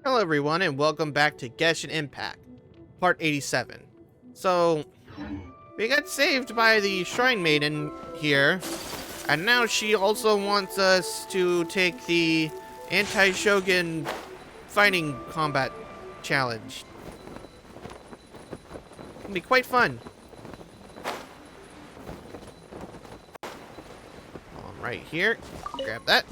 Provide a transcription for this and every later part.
Hello everyone and welcome back to Genshin Impact, part 87. So, we got saved by the Shrine Maiden here, and now she also wants us to take the anti-Shogun fighting combat challenge. It'll be quite fun. Right here, grab that.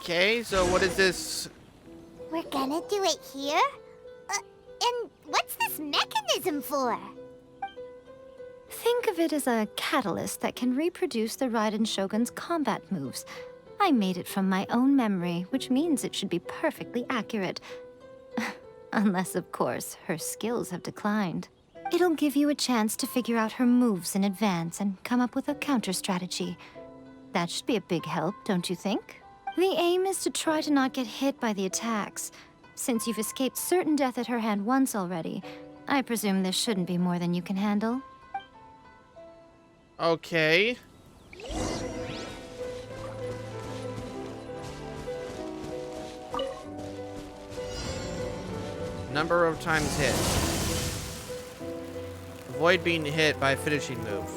Okay, so what is this? We're gonna do it here? And what's this mechanism for? Think of it as a catalyst that can reproduce the Raiden Shogun's combat moves. I made it from my own memory, which means it should be perfectly accurate. Unless, of course, her skills have declined. It'll give you a chance to figure out her moves in advance and come up with a counter strategy. That should be a big help, don't you think? The aim is to try to not get hit by the attacks. Since you've escaped certain death at her hand once already, I presume this shouldn't be more than you can handle. Okay. Number of times hit. Avoid being hit by a finishing move.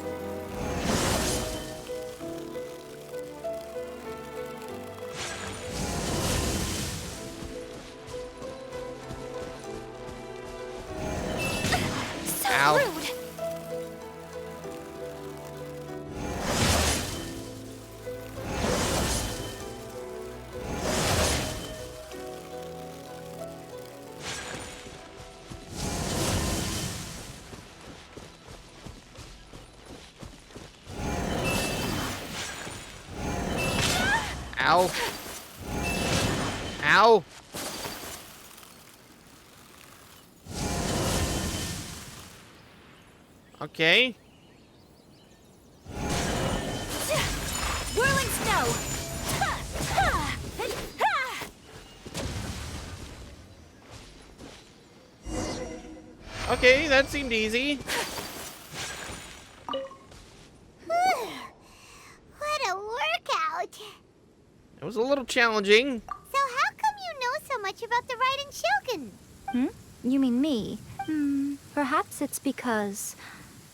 Ow. Rude. Ow. Ow. Okay. Whirling snow. Okay, that seemed easy. What a workout. It was a little challenging. So how come you know so much about the Raiden Shogun? You mean me? Perhaps it's because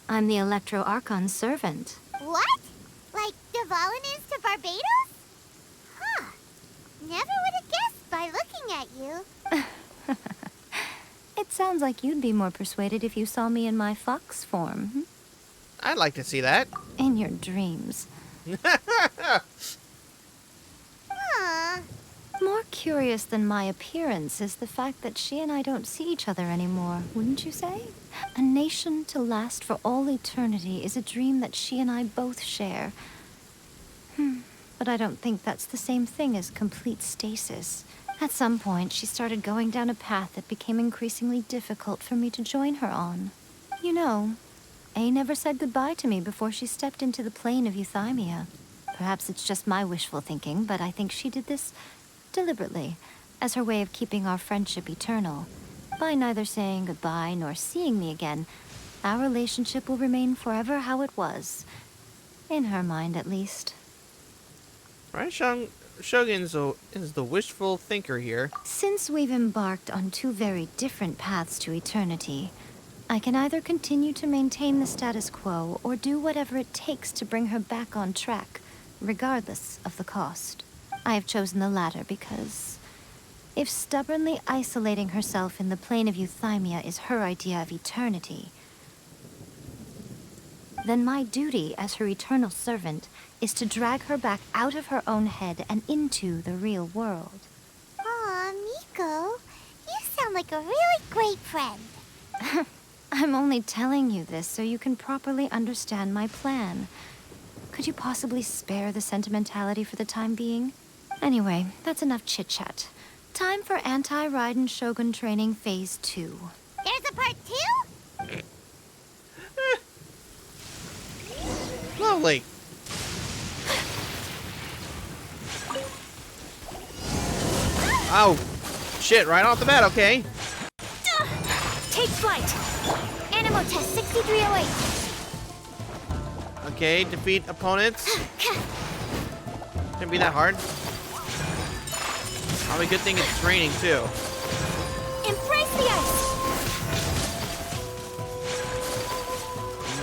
I'm the Electro Archon's servant. What? Like Dvalin is to Barbados? Huh. Never would have guessed by looking at you. It sounds like you'd be more persuaded if you saw me in my fox form. I'd like to see that. In your dreams. Aw. More curious than my appearance is the fact that she and I don't see each other anymore, wouldn't you say? A nation to last for all eternity is a dream that she and I both share. But I don't think that's the same thing as complete stasis. At some point, she started going down a path that became increasingly difficult for me to join her on. You know, A never said goodbye to me before she stepped into the plane of euthymia. Perhaps it's just my wishful thinking, but I think she did this deliberately, as her way of keeping our friendship eternal. By neither saying goodbye nor seeing me again, our relationship will remain forever how it was. In her mind, at least. Right, Shogun is the wishful thinker here. Since we've embarked on two very different paths to eternity, I can either continue to maintain the status quo or do whatever it takes to bring her back on track, regardless of the cost. I have chosen the latter because if stubbornly isolating herself in the plane of euthymia is her idea of eternity, then my duty as her eternal servant is to drag her back out of her own head and into the real world. Aw, Miko. You sound like a really great friend. I'm only telling you this so you can properly understand my plan. Could you possibly spare the sentimentality for the time being? Anyway, that's enough chit-chat. Time for Anti-Raiden Shogun Training Phase 2. There's a part 2? Lovely. Oh, shit, right off the bat, okay. Take flight. Animal test 6308. Okay, defeat opponents. Shouldn't be that hard. Probably a good thing it's raining, too. Embrace the ice.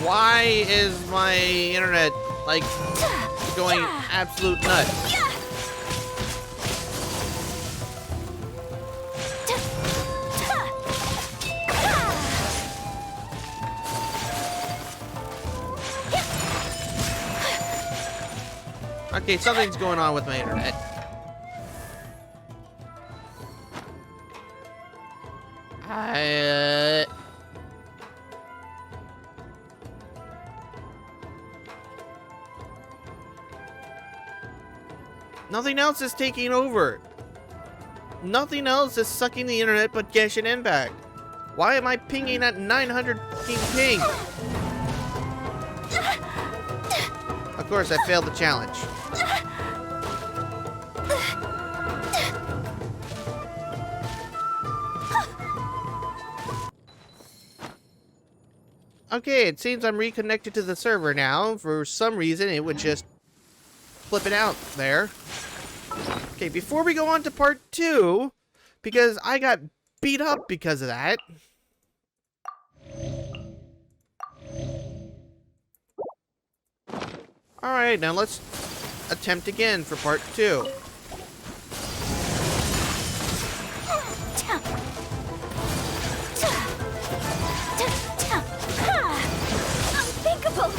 Why is my internet, like, going absolute nuts? Okay, something's going on with my internet. Nothing else is taking over. Nothing else is sucking the internet but Genshin Impact. Why am I pinging at 900 ping? Of course, I failed the challenge. Okay, it seems I'm reconnected to the server now. For some reason, it would just flip it out there. Okay, before we go on to part 2, because I got beat up because of that. Alright, now let's attempt again for part 2. Unthinkable.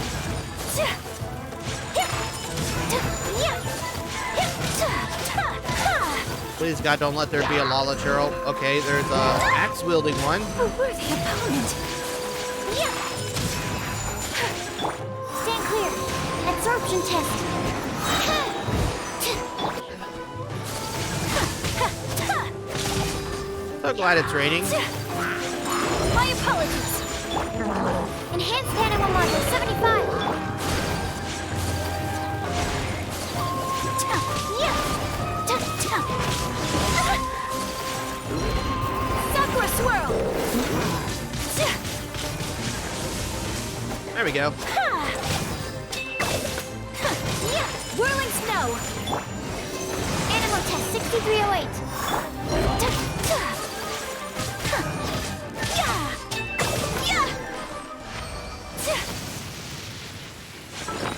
Please, God, don't let there be a Lala Churl. Okay, there's a axe-wielding one. A worthy opponent. Stand clear. Absorption test. So glad it's raining. My apologies. Enhanced animal module 75. Sakura swirl. There we go. Whirling snow. Animal test 6308.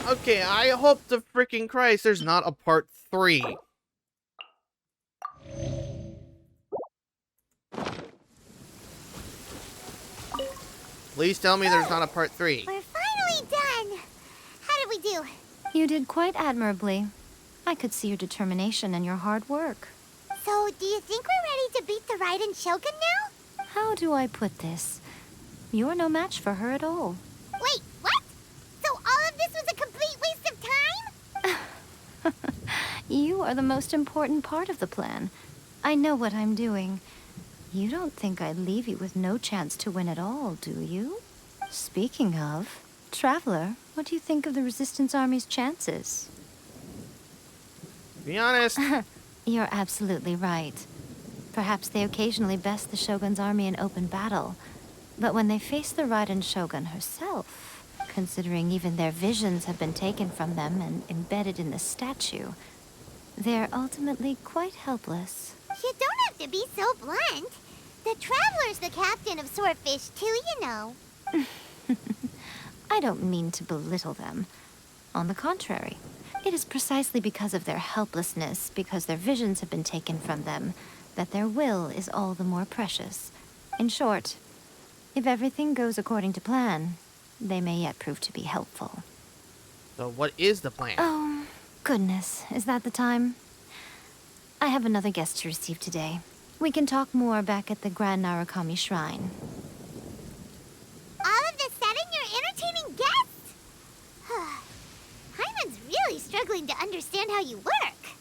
Okay, I hope to freaking Christ there's not a part 3. Please tell me there's not a part 3. We're finally done. How did we do? You did quite admirably. I could see your determination and your hard work. So, do you think we're ready to beat the Raiden Shogun now? How do I put this? You're no match for her at all. Wait, what? So all of this was a complete waste of time? You are the most important part of the plan. I know what I'm doing. You don't think I'd leave you with no chance to win at all, do you? Speaking of, Traveler, what do you think of the Resistance Army's chances? Be honest. You're absolutely right. Perhaps they occasionally best the Shogun's army in open battle. But when they face the Raiden Shogun herself, considering even their visions have been taken from them and embedded in the statue, they're ultimately quite helpless. You don't have to be so blunt. The Traveler's the captain of Swordfish too, you know. I don't mean to belittle them. On the contrary, it is precisely because of their helplessness, because their visions have been taken from them, that their will is all the more precious. In short, if everything goes according to plan, they may yet prove to be helpful. So what is the plan? Oh, goodness, is that the time? I have another guest to receive today. We can talk more back at the Grand Narukami Shrine. All of a sudden, you're entertaining guests? Hyman's really struggling to understand how you work.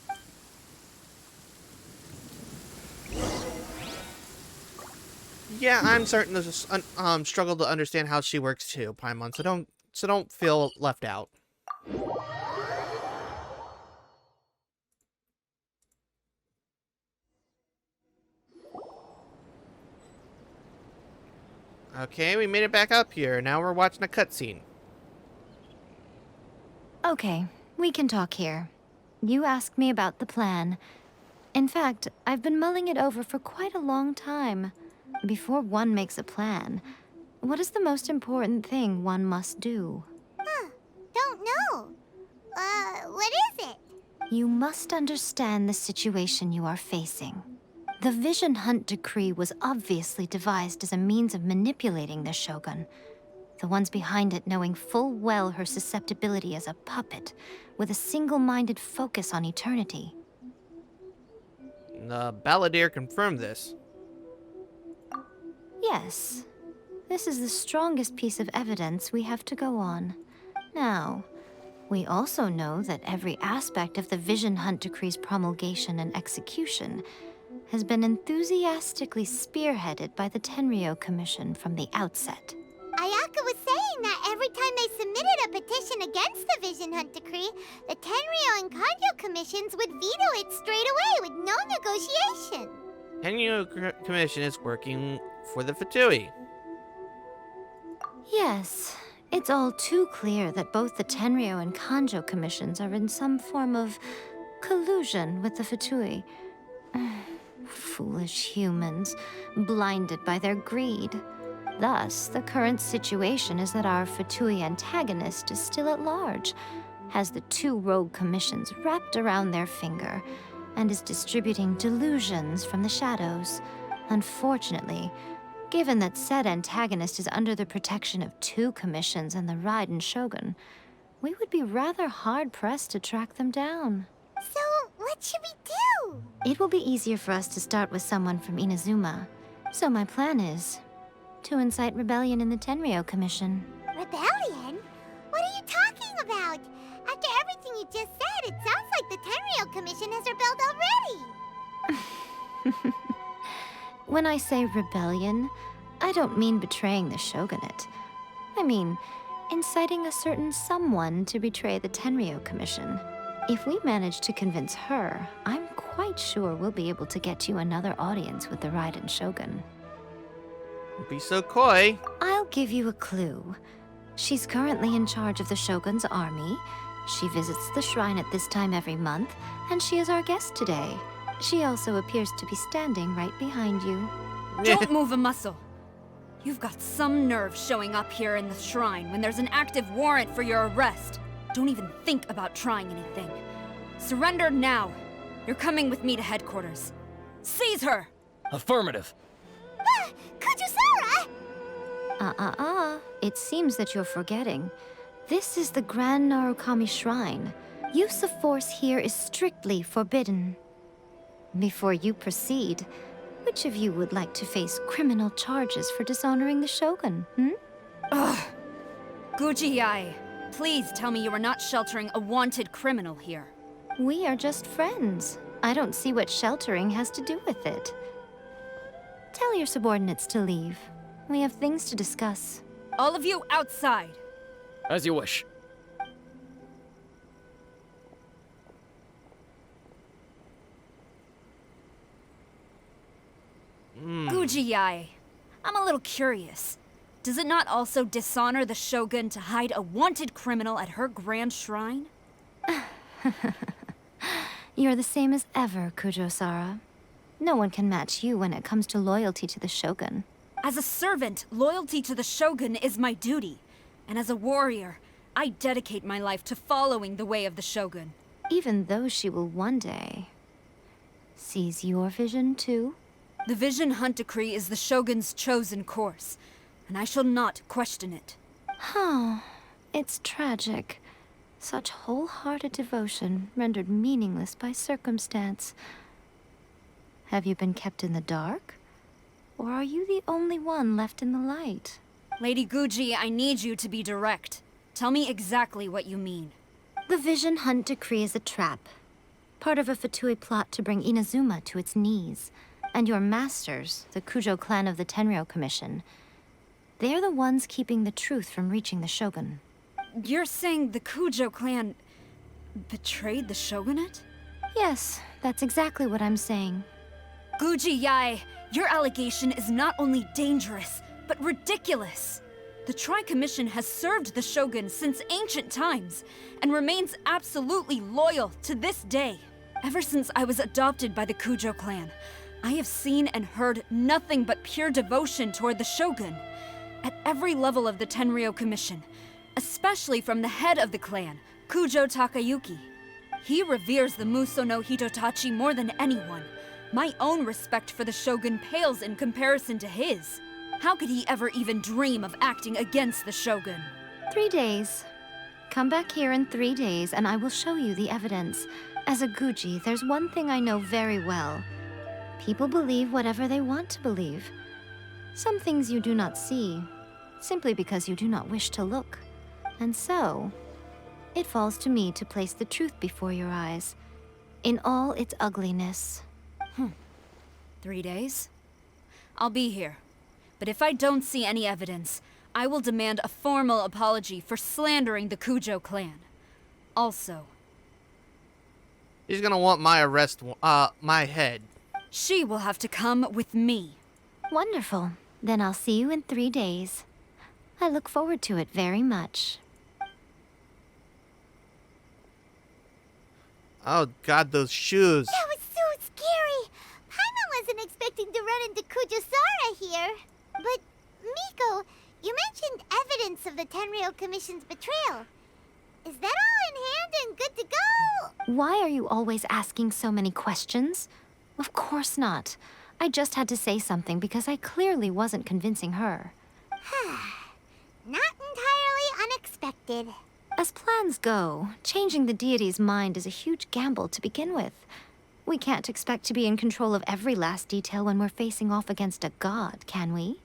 Yeah, I'm starting to struggle to understand how she works too, Paimon. So don't feel left out. Okay, we made it back up here. Now we're watching a cutscene. Okay, we can talk here. You asked me about the plan. In fact, I've been mulling it over for quite a long time. Before one makes a plan, what is the most important thing one must do? Huh. Don't know. What is it? You must understand the situation you are facing. The Vision Hunt Decree was obviously devised as a means of manipulating the Shogun. The ones behind it knowing full well her susceptibility as a puppet, with a single-minded focus on eternity. The Balladeer confirmed this. Yes. This is the strongest piece of evidence we have to go on. Now, we also know that every aspect of the Vision Hunt Decree's promulgation and execution has been enthusiastically spearheaded by the Tenryou Commission from the outset. Ayaka was saying that every time they submitted a petition against the Vision Hunt Decree, the Tenryou and Kanjo commissions would veto it straight away with no negotiation. Tenryou Commission is working for the Fatui. Yes, it's all too clear that both the Tenryou and Kanjo commissions are in some form of collusion with the Fatui. Foolish humans, blinded by their greed. Thus, the current situation is that our Fatui antagonist is still at large, has the two rogue commissions wrapped around their finger, and is distributing delusions from the shadows. Unfortunately, given that said antagonist is under the protection of two commissions and the Raiden Shogun, we would be rather hard-pressed to track them down. So, what should we do? It will be easier for us to start with someone from Inazuma. So my plan is to incite rebellion in the Tenryou Commission. Rebellion? What are you talking about? After everything you just said, it sounds like the Tenryou Commission has rebelled already. When I say rebellion, I don't mean betraying the shogunate. I mean inciting a certain someone to betray the Tenryou Commission. If we manage to convince her, I'm quite sure we'll be able to get you another audience with the Raiden Shogun. Don't be so coy. I'll give you a clue. She's currently in charge of the Shogun's army. She visits the shrine at this time every month, and she is our guest today. She also appears to be standing right behind you. Don't move a muscle. You've got some nerve showing up here in the shrine when there's an active warrant for your arrest. Don't even think about trying anything. Surrender now. You're coming with me to headquarters. Seize her! Affirmative. Kujusara! It seems that you're forgetting. This is the Grand Narukami Shrine. Use of force here is strictly forbidden. Before you proceed, which of you would like to face criminal charges for dishonoring the Shogun, Ugh. Guji-ai, please tell me you are not sheltering a wanted criminal here. We are just friends. I don't see what sheltering has to do with it. Tell your subordinates to leave. We have things to discuss. All of you outside. As you wish. Guji-ai, I'm a little curious. Does it not also dishonor the Shogun to hide a wanted criminal at her grand shrine? You're the same as ever, Kujo-Sara. No one can match you when it comes to loyalty to the Shogun. As a servant, loyalty to the Shogun is my duty. And as a warrior, I dedicate my life to following the way of the Shogun. Even though she will one day seize your vision too? The Vision Hunt Decree is the Shogun's chosen course, and I shall not question it. Oh, it's tragic. Such wholehearted devotion rendered meaningless by circumstance. Have you been kept in the dark? Or are you the only one left in the light? Lady Guji, I need you to be direct. Tell me exactly what you mean. The Vision Hunt Decree is a trap. Part of a Fatui plot to bring Inazuma to its knees. And your masters, the Kujo clan of the Tenryou Commission, they're the ones keeping the truth from reaching the Shogun. You're saying the Kujo clan betrayed the shogunate? Yes, that's exactly what I'm saying. Guji Yae, your allegation is not only dangerous, but ridiculous. The Tri-Commission has served the Shogun since ancient times, and remains absolutely loyal to this day. Ever since I was adopted by the Kujo clan, I have seen and heard nothing but pure devotion toward the Shogun. At every level of the Tenryou Commission, especially from the head of the clan, Kujo Takayuki. He reveres the Muso no Hitotachi more than anyone. My own respect for the Shogun pales in comparison to his. How could he ever even dream of acting against the Shogun? 3 days. Come back here in 3 days and I will show you the evidence. As a Guji, there's one thing I know very well. People believe whatever they want to believe. Some things you do not see, simply because you do not wish to look. And so, it falls to me to place the truth before your eyes, in all its ugliness. 3 days? I'll be here. But if I don't see any evidence, I will demand a formal apology for slandering the Kujo clan. Also, He's gonna want my arrest, my head. she will have to come with me. Wonderful. Then I'll see you in 3 days. I look forward to it very much. Oh god, those shoes. That was so scary. Paimon wasn't expecting to run into Kujosara here. But, Miko, you mentioned evidence of the Tenryou Commission's betrayal. Is that all in hand and good to go? Why are you always asking so many questions? Of course not. I just had to say something because I clearly wasn't convincing her. Not entirely unexpected. As plans go, changing the deity's mind is a huge gamble to begin with. We can't expect to be in control of every last detail when we're facing off against a god, can we?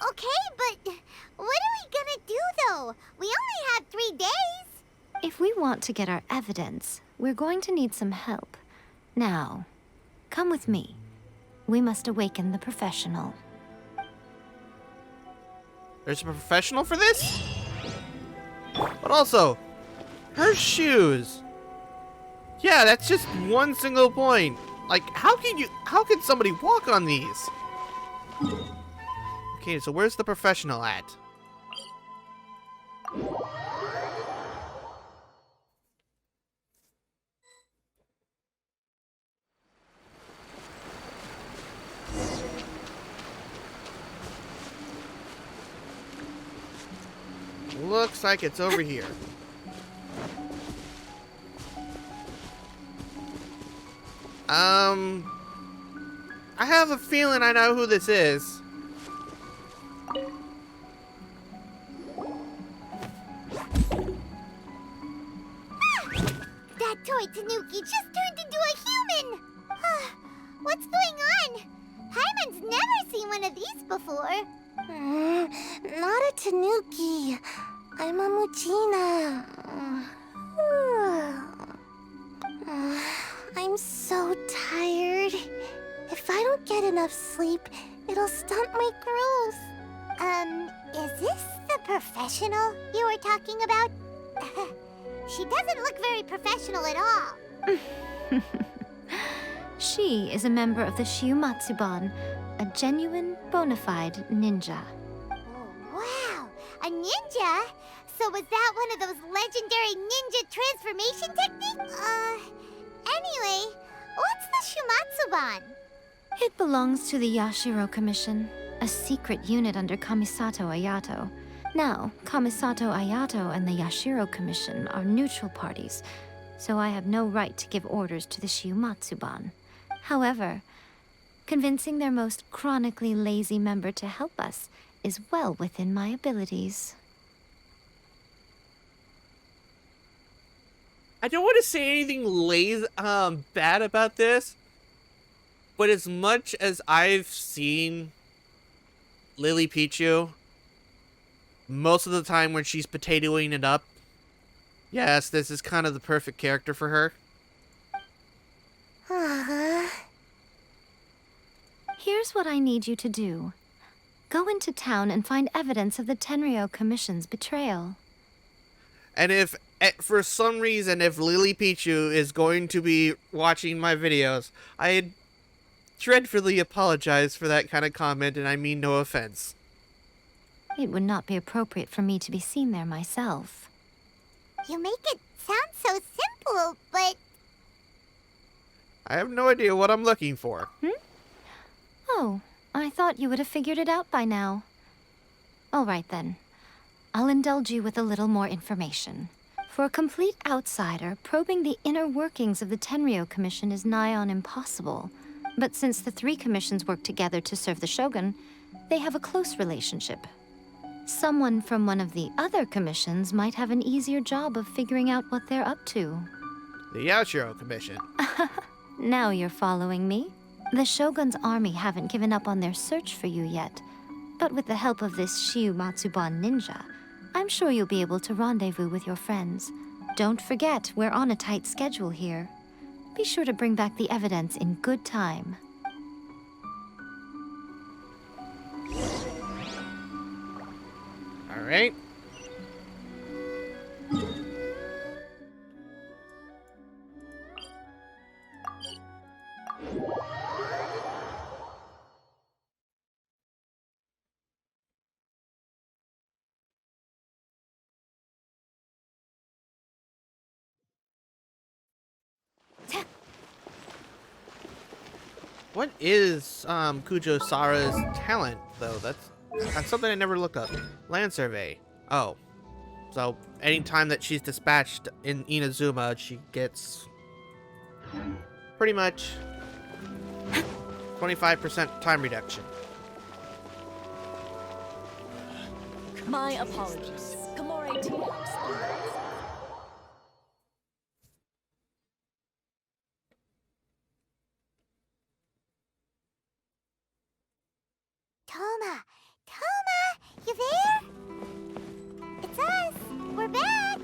Okay, but what are we gonna do, though? We only have 3 days. If we want to get our evidence, we're going to need some help. Now, come with me. We must awaken the professional. There's a professional for this? But also, her shoes. Yeah, that's just one single point. Like, how can somebody walk on these? Okay, so where's the professional at? Looks like it's over here. I have a feeling I know who this is. That toy Tanuki just turned into a human! What's going on? Paimon's never seen one of these before. Not a Tanuki. I'm a Muchina. I'm so tired. If I don't get enough sleep, it'll stunt my growth. Is this the professional you were talking about? She doesn't look very professional at all. She is a member of the Shiumatsuban, a genuine, bona fide ninja. Oh, wow! A ninja? So was that one of those legendary ninja transformation techniques? Anyway, what's the Shumatsuban? It belongs to the Yashiro Commission, a secret unit under Kamisato Ayato. Now, Kamisato Ayato and the Yashiro Commission are neutral parties, so I have no right to give orders to the Shiumatsuban. However, convincing their most chronically lazy member to help us is well within my abilities. I don't want to say anything bad about this, but as much as I've seen Lily Pichu, most of the time when she's potatoing it up, yes, this is kind of the perfect character for her. Here's what I need you to do. Go into town and find evidence of the Tenryou Commission's betrayal. And if, for some reason, if Lily Pichu is going to be watching my videos, I dreadfully apologize for that kind of comment, and I mean no offense. It would not be appropriate for me to be seen there myself. You make it sound so simple, but I have no idea what I'm looking for. Oh, I thought you would have figured it out by now. All right then. I'll indulge you with a little more information. For a complete outsider, probing the inner workings of the Tenryou Commission is nigh on impossible. But since the three commissions work together to serve the Shogun, they have a close relationship. Someone from one of the other commissions might have an easier job of figuring out what they're up to. The Yashiro Commission. Now you're following me. The Shogun's army haven't given up on their search for you yet. But with the help of this Shiu Matsuban ninja, I'm sure you'll be able to rendezvous with your friends. Don't forget, we're on a tight schedule here. Be sure to bring back the evidence in good time. All right. What is Kujo Sara's talent, though? That's something I never looked up. Land survey. Oh. So, anytime that she's dispatched in Inazuma, she gets pretty much 25% time reduction. My apologies. Kamore Tea House. Toma! Toma! You there? It's us! We're back!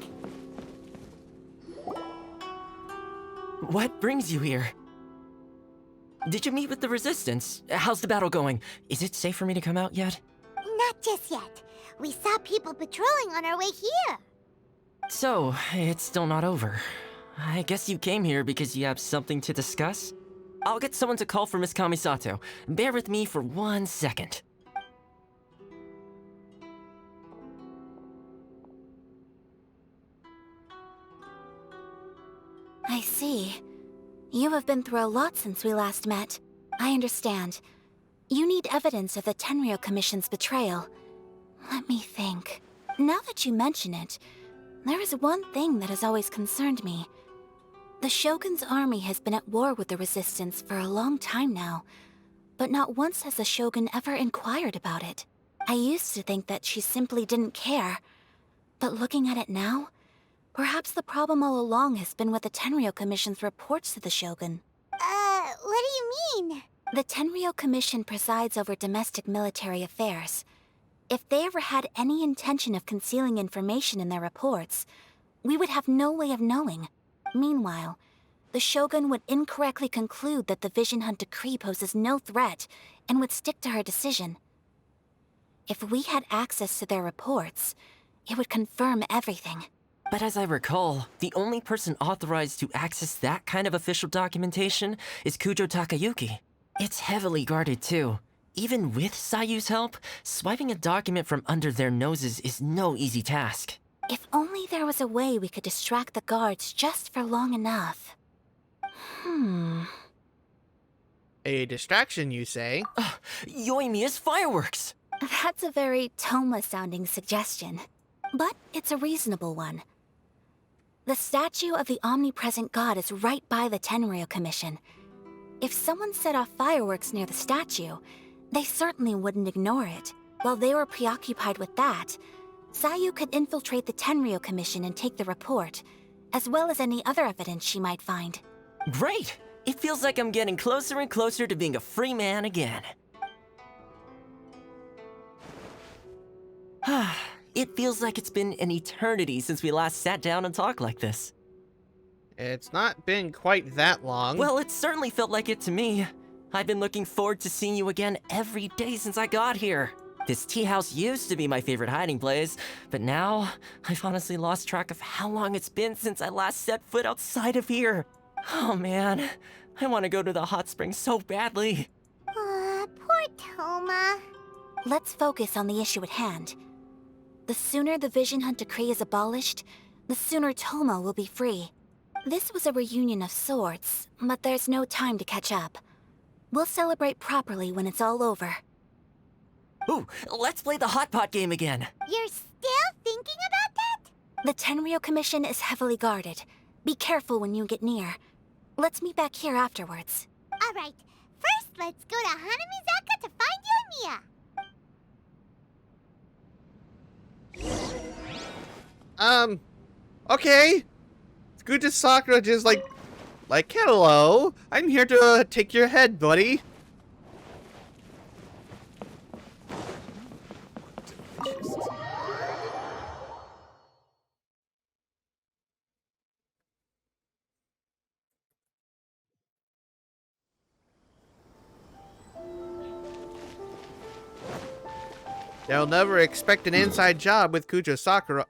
What brings you here? Did you meet with the Resistance? How's the battle going? Is it safe for me to come out yet? Not just yet. We saw people patrolling on our way here. So, it's still not over. I guess you came here because you have something to discuss? I'll get someone to call for Miss Kamisato. Bear with me for 1 second. I see. You have been through a lot since we last met. I understand. You need evidence of the Tenryou Commission's betrayal. Let me think. Now that you mention it, there is one thing that has always concerned me. The Shogun's army has been at war with the Resistance for a long time now, but not once has the Shogun ever inquired about it. I used to think that she simply didn't care, but looking at it now, perhaps the problem all along has been with the Tenryou Commission's reports to the Shogun. What do you mean? The Tenryou Commission presides over domestic military affairs. If they ever had any intention of concealing information in their reports, we would have no way of knowing. Meanwhile, the Shogun would incorrectly conclude that the Vision Hunt decree poses no threat and would stick to her decision. If we had access to their reports, it would confirm everything. But as I recall, the only person authorized to access that kind of official documentation is Kujo Takayuki. It's heavily guarded too. Even with Sayu's help, swiping a document from under their noses is no easy task. If only there was a way we could distract the guards just for long enough. A distraction, you say? Yoimiya's fireworks! That's a very Toma-sounding suggestion, but it's a reasonable one. The statue of the omnipresent god is right by the Tenryou Commission. If someone set off fireworks near the statue, they certainly wouldn't ignore it. While they were preoccupied with that, Sayu could infiltrate the Tenryou Commission and take the report, as well as any other evidence she might find. Great! It feels like I'm getting closer and closer to being a free man again. It feels like it's been an eternity since we last sat down and talked like this. It's not been quite that long. Well, it certainly felt like it to me. I've been looking forward to seeing you again every day since I got here. This tea house used to be my favorite hiding place, but now I've honestly lost track of how long it's been since I last set foot outside of here. Oh man, I want to go to the hot springs so badly. Poor Toma. Let's focus on the issue at hand. The sooner the Vision Hunt decree is abolished, the sooner Toma will be free. This was a reunion of sorts, but there's no time to catch up. We'll celebrate properly when it's all over. Ooh, let's play the hot pot game again. You're still thinking about that? The Tenryo Commission is heavily guarded. Be careful when you get near. Let's meet back here afterwards. Alright, first let's go to Hanamizaka to find Yoimiya. Okay. It's good to Sakura just like, hello. I'm here to take your head, buddy. They'll never expect an inside job with Kuja Sakura,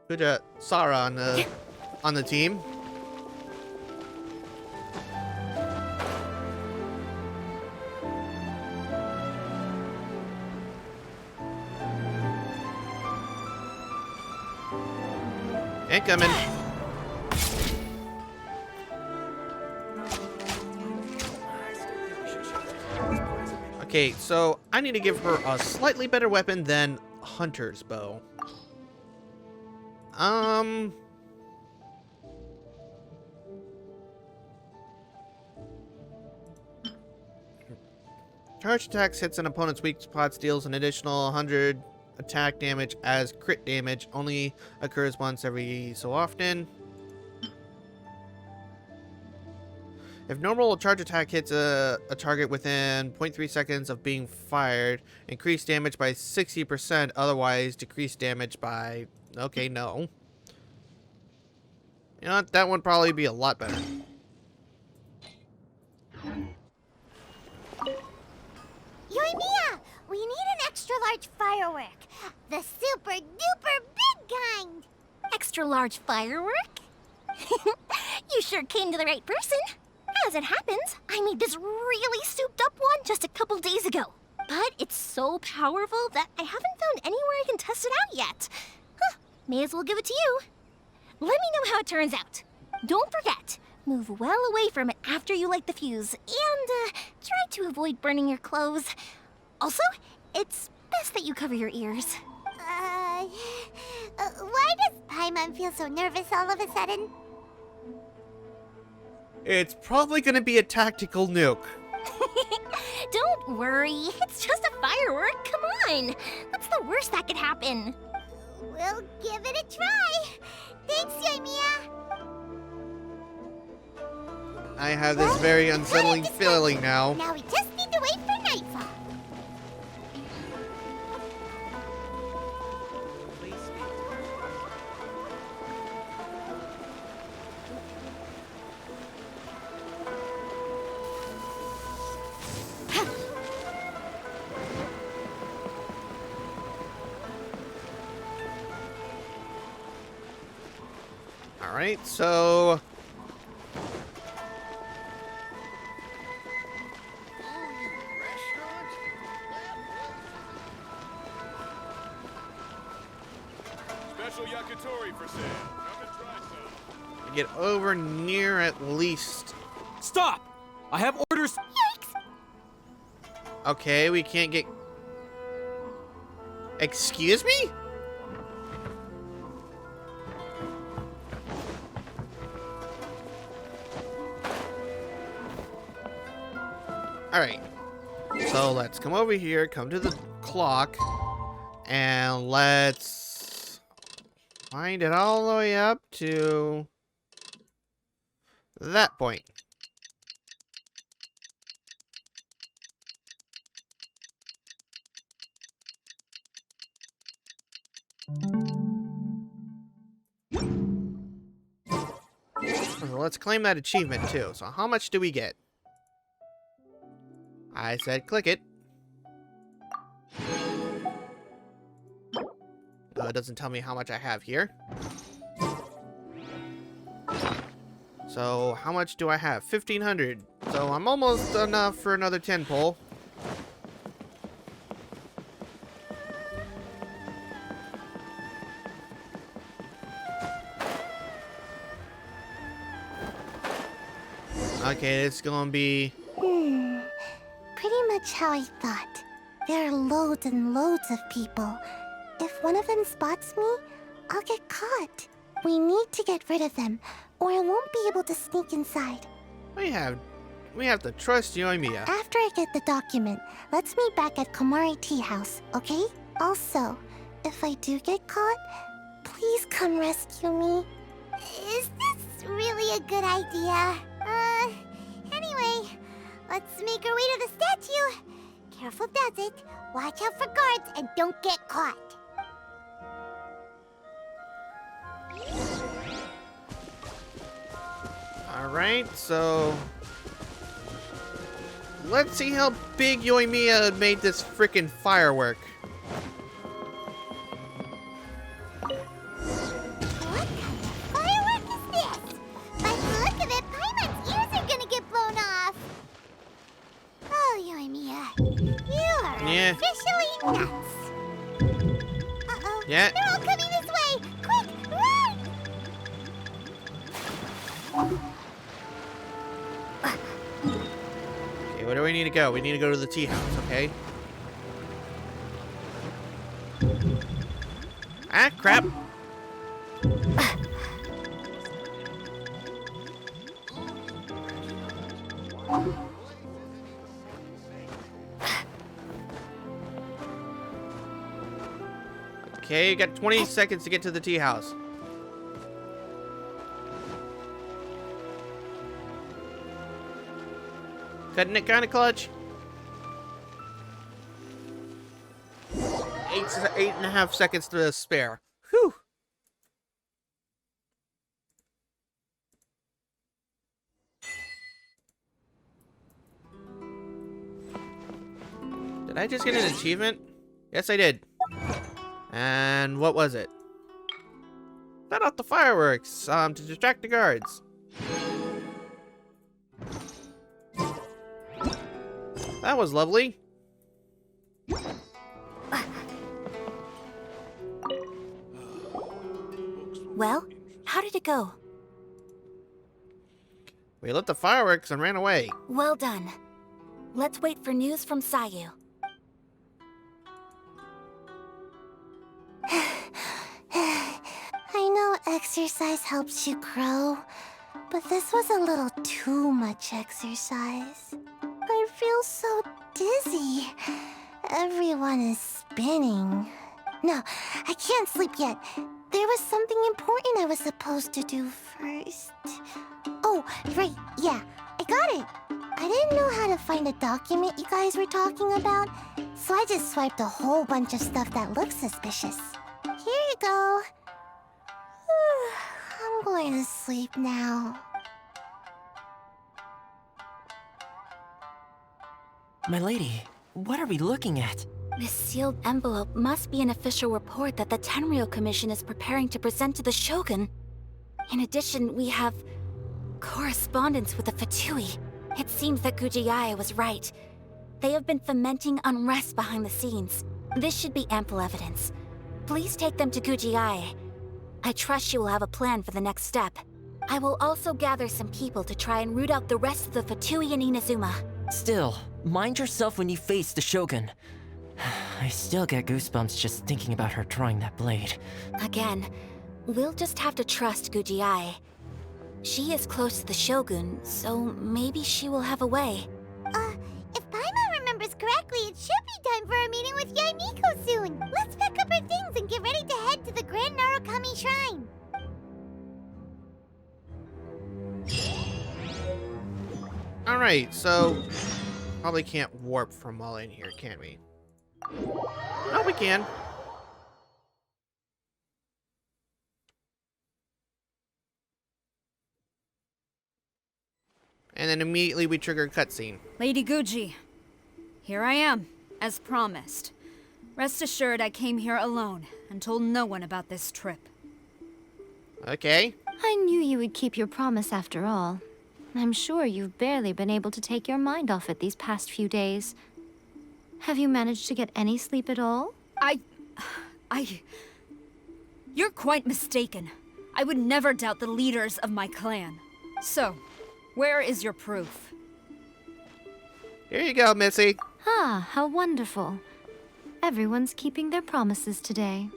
Kuja Sara on the team. Incoming. Okay, so I need to give her a slightly better weapon than Hunter's bow. Charge attacks hits an opponent's weak spots, deals an additional 100 attack damage as crit damage, only occurs once every so often. If normal charge attack hits a target within 0.3 seconds of being fired, increase damage by 60%, otherwise decrease damage by... Okay, no. You know what? That would probably be a lot better. Yoimiya, we need an extra large firework. The super duper big kind. Extra large firework? You sure came to the right person. As it happens, I made this really souped up one just a couple days ago. But it's so powerful that I haven't found anywhere I can test it out yet. Huh, may as well give it to you. Let me know how it turns out. Don't forget, move well away from it after you light the fuse, and try to avoid burning your clothes. Also, it's best that you cover your ears. Why does Paimon feel so nervous all of a sudden? It's probably gonna be a tactical nuke. Don't worry, it's just a firework. Come on. What's the worst that could happen? We'll give it a try. Thanks, Yoimiya. I have this very unsettling feeling now. Now we just need to wait for nightfall. Alright, so... Special yakitori for sale. Come and try some. get over near at least... Stop! I have orders. Okay, we can't get... Excuse me? Alright. So let's come over here, come to the clock, and let's wind it all the way up to that point. So let's claim that achievement too. So how much do we get? I said click it. It doesn't tell me how much I have here. So, how much do I have? 1,500. So, I'm almost enough for another 10 pull. Okay, it's gonna be... Pretty much how I thought. There are loads and loads of people. If one of them spots me, I'll get caught. We need to get rid of them, or I won't be able to sneak inside. We have to trust Yoimiya. After I get the document, let's meet back at Komari Tea House, okay? Also, if I do get caught, please come rescue me. Is this really a good idea? Anyway, let's make our way to the statue. Careful does it. Watch out for guards and don't get caught. Alright, so... let's see how big Yoimiya made this frickin' firework. What kind of firework is this? By the look of it, Paimon's ears are gonna get blown off. Oh, Yoimiya, you are officially nuts. Uh-oh. Yeah. They're all coming this way. Quick, run! Okay, where do we need to go? We need to go to the tea house, okay? Ah, crap. Okay, you got 20 seconds to get to the tea house. Cutting it kind of clutch. 8.5 seconds to spare. Whew. Did I just get an achievement? Yes, I did. And what was it? Set off the fireworks to distract the guards. That was lovely. Well, how did it go? We lit the fireworks and ran away. Well done. Let's wait for news from Sayu. I know exercise helps you grow, but this was a little too much exercise. I feel so dizzy. Everyone is spinning. No, I can't sleep yet. There was something important I was supposed to do first. Oh, right, yeah, I got it. I didn't know how to find a document you guys were talking about, so I just swiped a whole bunch of stuff that looks suspicious. Here you go. I'm going to sleep now. My lady, what are we looking at? This sealed envelope must be an official report that the Tenryou Commission is preparing to present to the Shogun. In addition, we have correspondence with the Fatui. It seems that Gujiae was right. They have been fomenting unrest behind the scenes. This should be ample evidence. Please take them to Gujiae. I trust you will have a plan for the next step. I will also gather some people to try and root out the rest of the Fatui in Inazuma. Still, mind yourself when you face the Shogun. I still get goosebumps just thinking about her drawing that blade. Again, we'll just have to trust Gujiae. She is close to the Shogun, so maybe she will have a way. If Paimon remembers correctly, it should be time for a meeting with Yaimiko soon. Let's pack up our things and get ready to head to the Grand Narukami Shrine. Alright, so... probably can't warp from while in here, can we? No, we can. And then immediately we trigger a cutscene. Lady Guji, Here I am, as promised. Rest assured I came here alone and told no one about this trip. Okay. I knew you would keep your promise after all. I'm sure you've barely been able to take your mind off it these past few days. Have you managed to get any sleep at all? You're quite mistaken. I would never doubt the leaders of my clan. So, where is your proof? Here you go, Missy. Ah, how wonderful. Everyone's keeping their promises today.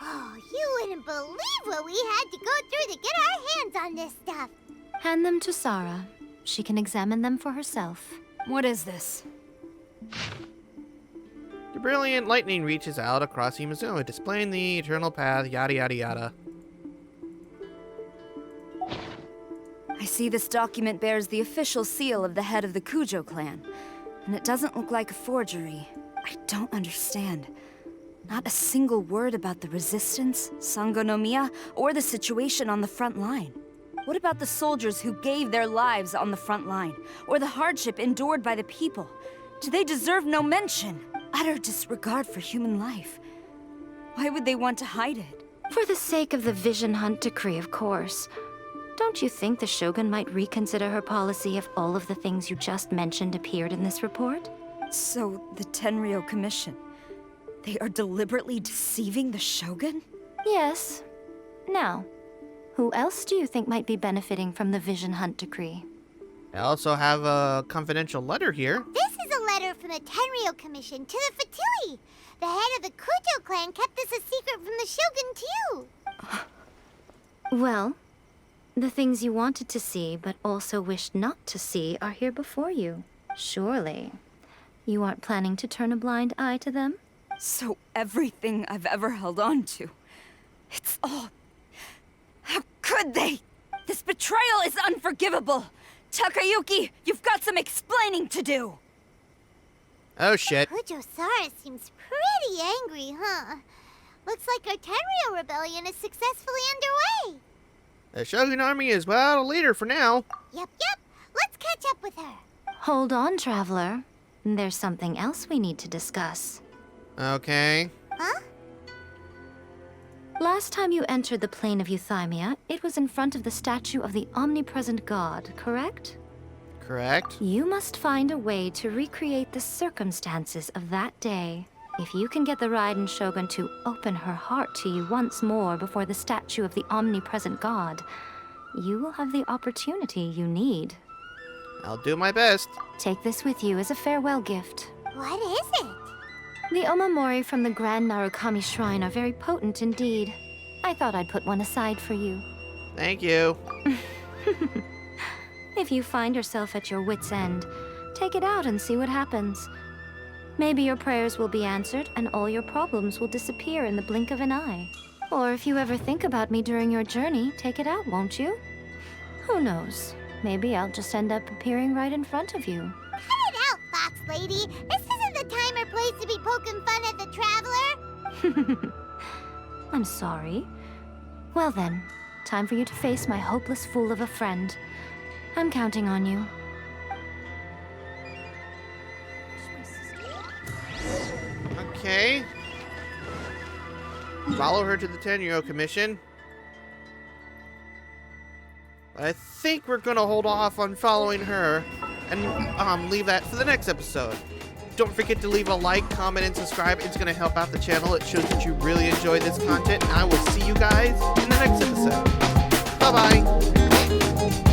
Oh, you wouldn't believe what we had to go through to get our hands on this stuff. Hand them to Sarah. She can examine them for herself. What is this? The brilliant lightning reaches out across Imazuma, displaying the eternal path, yada yada yada. I see this document bears the official seal of the head of the Kujo clan, and it doesn't look like a forgery. I don't understand. Not a single word about the resistance, Sangonomiya, or the situation on the front line. What about the soldiers who gave their lives on the front line, or the hardship endured by the people? Do they deserve no mention? Utter disregard for human life. Why would they want to hide it? For the sake of the Vision Hunt decree, of course. Don't you think the Shogun might reconsider her policy if all of the things you just mentioned appeared in this report? So, the Tenryou Commission, they are deliberately deceiving the Shogun? Yes. Now, who else do you think might be benefiting from the Vision Hunt decree? I also have a confidential letter here. This is a letter from the Tenryou Commission to the Fatui. The head of the Kujo clan kept this a secret from the Shogun, too. Well, the things you wanted to see but also wished not to see are here before you. Surely, you aren't planning to turn a blind eye to them? So everything I've ever held on to, it's all... How could they? This betrayal is unforgivable! Takayuki, you've got some explaining to do! Oh shit. Kujo-Sara seems pretty angry, huh? Looks like our Tenryou rebellion is successfully underway. The Shogun army is without a leader for now. Yep. Let's catch up with her. Hold on, Traveler. There's something else we need to discuss. Okay. Huh? Last time you entered the plane of Euthymia, it was in front of the statue of the omnipresent god, correct? Correct. You must find a way to recreate the circumstances of that day. If you can get the Raiden Shogun to open her heart to you once more before the statue of the omnipresent god, you will have the opportunity you need. I'll do my best. Take this with you as a farewell gift. What is it? The omamori from the Grand Narukami Shrine are very potent indeed. I thought I'd put one aside for you. Thank you. If you find yourself at your wit's end, take it out and see what happens. Maybe your prayers will be answered and all your problems will disappear in the blink of an eye. Or if you ever think about me during your journey, take it out, won't you? Who knows? Maybe I'll just end up appearing right in front of you. Cut it out, Fox Lady. This isn't the time or place to be poking fun at the Traveler. I'm sorry. Well then, time for you to face my hopeless fool of a friend. I'm counting on you. Okay. Follow her to the Tenryou Commission. I think we're gonna hold off on following her and leave that for the next episode. Don't forget to leave a like, comment, and subscribe. It's gonna help out the channel. It shows that you really enjoy this content. And I will see you guys in the next episode. Bye-bye.